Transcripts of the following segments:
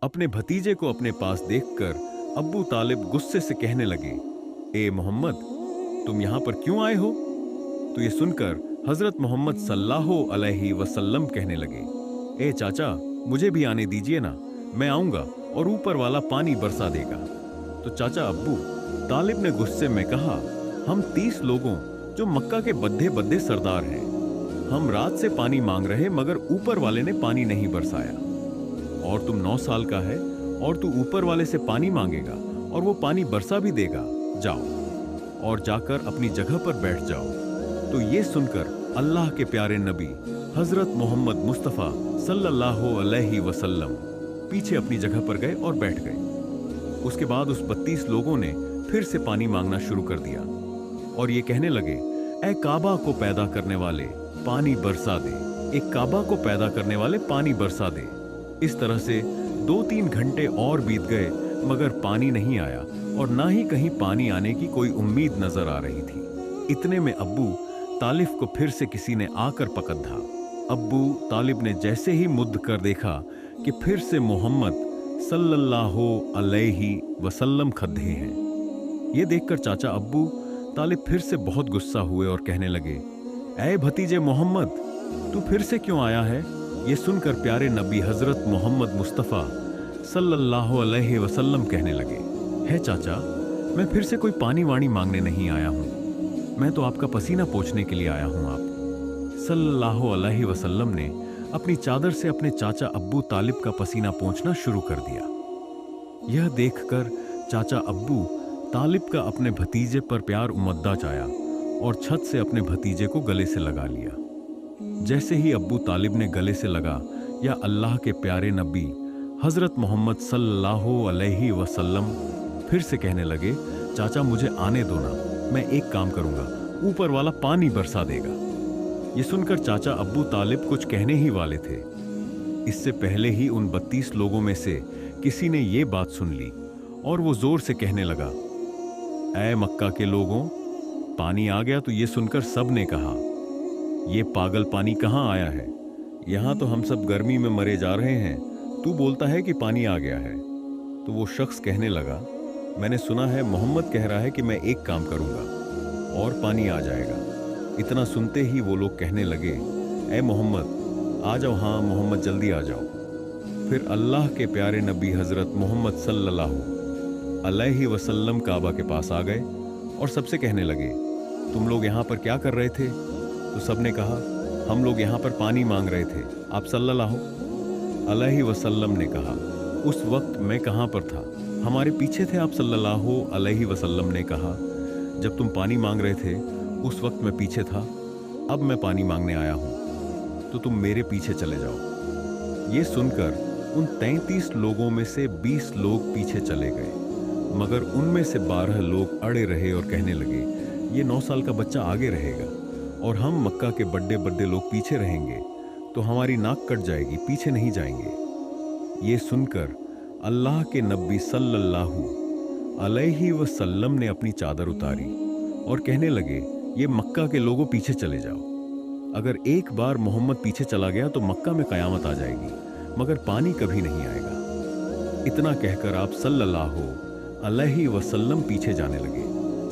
अपने भतीजे को अपने पास देखकर अब्बू तालिब गुस्से से कहने लगे, ए मोहम्मद, तुम यहां पर क्यों आए हो? तो ये सुनकर हजरत मोहम्मद सल्लल्लाहु अलैहि वसल्लम कहने लगे, ए चाचा, मुझे भी आने दीजिए ना, मैं आऊंगा और ऊपर वाला पानी बरसा देगा। तो चाचा अब्बू तालिब ने गुस्से में कहा, हम 30 लोगों जो मक्का के बद्दे बद्दे सरदार हैं, हम रात से पानी मांग रहे मगर ऊपर वाले ने पानी नहीं बरसाया। और तुम 9 साल का है और तू ऊपर वाले से पानी मांगेगा और वो पानी बरसा भी देगा। जाओ और जाकर अपनी जगह पर बैठ जाओ। तो ये सुनकर अल्लाह के प्यारे नबी हजरत मोहम्मद मुस्तफ़ा सल्लल्लाहु अलैहि वसल्लम पीछे अपनी जगह पर गए और बैठ गए। उसके बाद उस 32 लोगों ने फिर से पानी मांगना शुरू कर दिया और ये कहने लगे, ऐ काबा को पैदा करने वाले, पानी बरसा दे। एक काबा को पैदा करने वाले, पानी बरसा दे। इस तरह से 2-3 घंटे और बीत गए मगर पानी नहीं आया और ना ही कहीं पानी आने की कोई उम्मीद नजर आ रही थी। इतने में अब्बू तालिब को फिर से किसी ने आकर पकड़ था। अब्बू तालिब ने जैसे ही मुद्द कर देखा कि फिर से मोहम्मद सल्लल्लाहु अलैहि वसल्लम खड़े हैं। ये देखकर चाचा अब्बू तालिब फिर से बहुत गुस्सा हुए और कहने लगे, ऐ भतीजे मोहम्मद, तू फिर से क्यों आया है? ये सुनकर प्यारे नबी हजरत मोहम्मद मुस्तफ़ा सल्लल्लाहु अलैहि वसल्लम कहने लगे, है चाचा, मैं फिर से कोई पानी वाणी मांगने नहीं आया हूँ, मैं तो आपका पसीना पोंछने के लिए आया हूँ। आप सल्लल्लाहु अलैहि वसल्लम ने अपनी चादर से अपने चाचा अब्बू तालिब का पसीना पोंछना शुरू कर दिया। यह देखकर चाचा अब्बू तालिब का अपने भतीजे पर प्यार उमद्दा चाया और छत से अपने भतीजे को गले से लगा लिया। जैसे ही अब्बू तालिब ने गले से लगा, या अल्लाह के प्यारे नबी हजरत मोहम्मद सल्लल्लाहु अलैहि वसल्लम फिर से कहने लगे, चाचा मुझे आने दो ना, मैं एक काम करूंगा, ऊपर वाला पानी बरसा देगा। ये सुनकर चाचा अब्बू तालिब कुछ कहने ही वाले थे। इससे पहले ही उन 32 लोगों में से किसी ने ये बात सुन ली और वो जोर से कहने लगा, ऐ मक्का के लोगों, पानी आ गया। तो ये सुनकर सब ने कहा, ये पागल पानी कहाँ आया है? यहाँ तो हम सब गर्मी में मरे जा रहे हैं, तू बोलता है कि पानी आ गया है। तो वो शख्स कहने लगा, मैंने सुना है मोहम्मद कह रहा है कि मैं एक काम करूंगा और पानी आ जाएगा। इतना सुनते ही वो लोग कहने लगे, ऐ मोहम्मद आ जाओ, हाँ मोहम्मद जल्दी आ जाओ। फिर अल्लाह के प्यारे नबी हजरत मोहम्मद सल्लल्लाहु अलैहि वसल्लम काबा के पास आ गए और सबसे कहने लगे, तुम लोग यहाँ पर क्या कर रहे थे? तो सब ने कहा, हम लोग यहाँ पर पानी मांग रहे थे। आप सल्लल्लाहु अलैहि वसल्लम ने कहा, उस वक्त मैं कहाँ पर था? हमारे पीछे थे आप सल्लल्लाहु अलैहि वसल्लम ने कहा, जब तुम पानी मांग रहे थे उस वक्त मैं पीछे था, अब मैं पानी मांगने आया हूं, तो तुम मेरे पीछे चले जाओ। ये सुनकर उन 33 लोगों में से 20 लोग पीछे चले गए, मगर उनमें से 12 लोग अड़े रहे और कहने लगे, ये 9 साल का बच्चा आगे रहेगा और हम मक्का के बड़े बड़े लोग पीछे रहेंगे तो हमारी नाक कट जाएगी, पीछे नहीं जाएंगे। ये सुनकर अल्लाह के नबी सल्लल्लाहु अलैहि वसल्लम ने अपनी चादर उतारी और कहने लगे, ये मक्का के लोगों पीछे चले जाओ। अगर एक बार मोहम्मद पीछे चला गया तो मक्का में कयामत आ जाएगी, मगर पानी कभी नहीं आएगा। इतना कहकर आप सल्लल्लाहु अलैहि वसल्लम पीछे जाने लगे।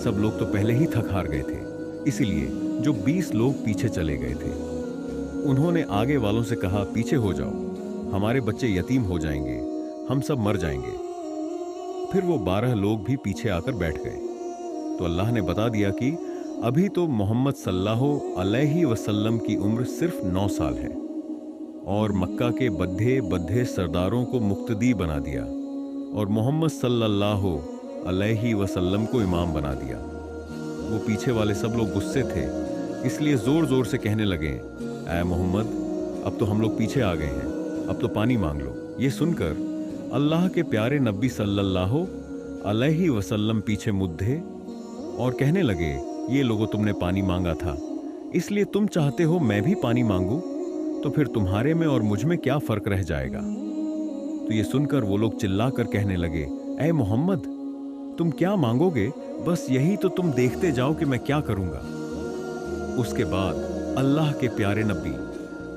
सब लोग तो पहले ही थक हार गए थे, इसीलिए जो 20 लोग पीछे चले गए थे उन्होंने आगे वालों से कहा, पीछे हो जाओ, हमारे बच्चे यतीम हो जाएंगे, हम सब मर जाएंगे। फिर वो 12 लोग भी पीछे आकर बैठ गए। तो अल्लाह ने बता दिया कि अभी तो मोहम्मद सल्लल्लाहु अलैहि वसल्लम की उम्र सिर्फ 9 साल है और मक्का के बद्दे बद्दे सरदारों को मुक्तदी बना दिया और मोहम्मद सल्लल्लाहु अलैहि वसल्लम को इमाम बना दिया। वो पीछे वाले सब लोग गुस्से थे, इसलिए जोर जोर से कहने लगे, ऐ मोहम्मद, अब तो हम लोग पीछे आ गए हैं, अब तो पानी मांग लो। ये सुनकर अल्लाह के प्यारे नबी सल्लल्लाहु अलैहि वसल्लम पीछे मुद्दे और कहने लगे, ये लोगों, तुमने पानी मांगा था, इसलिए तुम चाहते हो मैं भी पानी मांगू, तो फिर तुम्हारे में और मुझ में क्या फर्क रह जाएगा? तो ये सुनकर वो लोग चिल्लाकर कहने लगे, ऐ मोहम्मद, तुम क्या मांगोगे? बस यही तो तुम देखते जाओ कि मैं क्या करूंगा। उसके बाद अल्लाह के प्यारे नबी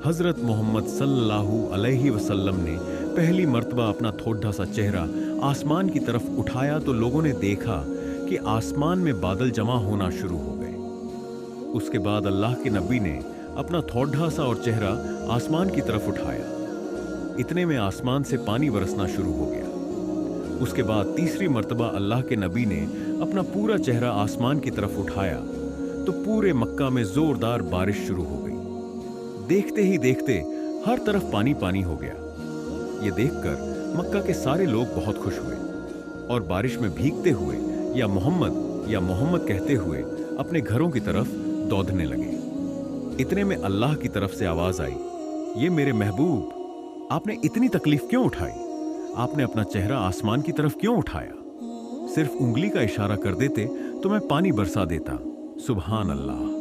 हजरत मोहम्मद सल्लल्लाहु अलैहि वसल्लम ने पहली मर्तबा अपना थोड़ा सा चेहरा आसमान की तरफ उठाया तो लोगों ने देखा कि आसमान में बादल जमा होना शुरू हो गए। उसके बाद अल्लाह के नबी ने अपना थोड़ा सा और चेहरा आसमान की तरफ उठाया। इतने में आसमान से पानी बरसना शुरू हो गया। उसके बाद तीसरी मर्तबा अल्लाह के नबी ने अपना पूरा चेहरा आसमान की तरफ उठाया तो पूरे मक्का में जोरदार बारिश शुरू हो गई। देखते ही देखते हर तरफ पानी पानी हो गया। ये देखकर मक्का के सारे लोग बहुत खुश हुए और बारिश में भीगते हुए या मोहम्मद कहते हुए अपने घरों की तरफ दौड़ने लगे। इतने में अल्लाह की तरफ से आवाज आई, ये मेरे महबूब, आपने इतनी तकलीफ क्यों उठाई? आपने अपना चेहरा आसमान की तरफ क्यों उठाया? सिर्फ उंगली का इशारा कर देते तो मैं पानी बरसा देता। सुभान अल्लाह।